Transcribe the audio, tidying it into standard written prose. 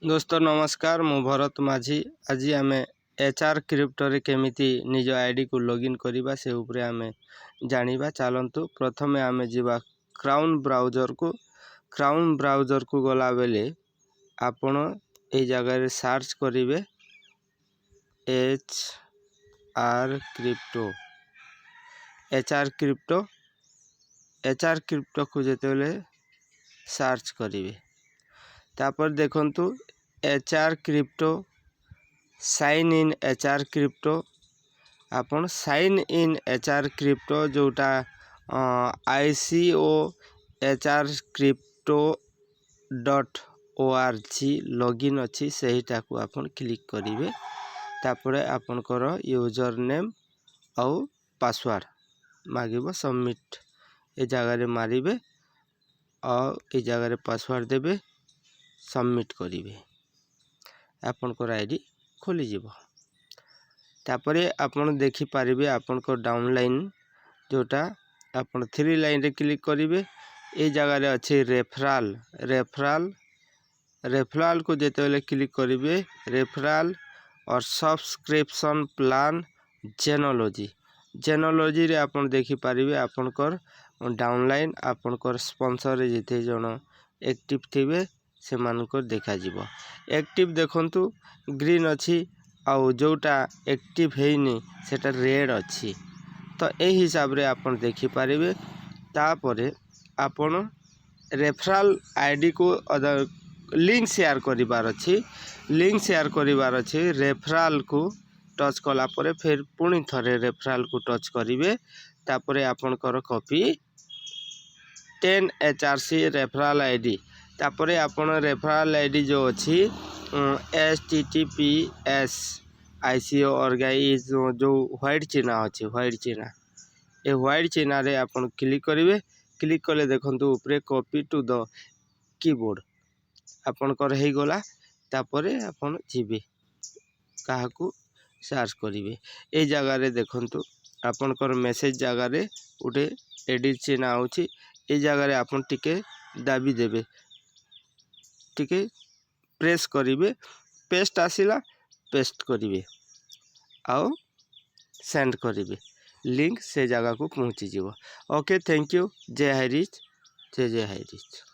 दोस्तों नमस्कार मु भरत माझी आज आम एचआर क्रिप्टो रे केमिति निज आईडी को लॉगिन करबा से ऊपर आम जानिबा चलंतु। प्रथमे आम जीवा क्राउन ब्राउजर को गला बेले आपण ए जगह रे सर्च करिवे एचआर क्रिप्टो को जेतेले सर्च करिवे तापर देखंतु HR crypto sign in HR crypto आपन साइन इन एचआर क्रिप्टो जोटा ICO एचआर crypto.org लॉगिन अच्छी सहीटा को आपन क्लिक करिवे तापर आपनकर यूजर नेम आउ पासवर्ड मागिबो सबमिट ए जगह रे मारिबे और ए जगह रे पासवर्ड देबे सबमिट करिवे आपनकर आईडी खोली जीवो तापरे आपन देखि पारिबे आपनकर डाउनलाइन जोटा आपन 3 लाइन रे क्लिक करिवे ए जगह रे अछि रेफरल को जेतेले क्लिक करिवे रेफरल और सब्सक्रिप्शन प्लान जेनोलॉजी रे आपन देखि पारिबे आपनकर डाउनलाइन आपनकर स्पॉन्सर रे जेते जण एक्टिव थिबे से मानकर देखा जीवो एक्टिव देखंतु ग्रीन अच्छी आउ जोटा एक्टिव हेनी सेटा रेड अच्छी तो ए हिसाब रे आपन देखि पारिबे तापरे आपन रेफरल आईडी को लिंक शेयर करिवार अछि रेफरल को टच कला परे फिर पुणी थरे रेफरल को टच करिवे तापरे आपनकर कॉपी 10 HRC रेफरल आईडी तापरे आपन रेफरल आईडी जो अछि https ICO ऑर्गेनाइज जो व्हाइट चिन्ह अछि व्हाइट चिन्ह रे आपन क्लिक करिवे क्लिक कले देखंतु ऊपर कॉपी टू द कीबोर्ड आपन कर हे गला तापरे आपन जीवे काहा को सर्च करिवे ए जगह रे देखंतु आपन कर मैसेज जगह रे उठे एडिट चिन्ह आउची ए जगह रे आपन टिके दाबी देबे टिके प्रेस करिवे पेस्ट आसिला पेस्ट करिवे आउ सेंड करिवे लिंक से जगह को पहुंची जीवो। ओके थैंक यू जय हाई रिच।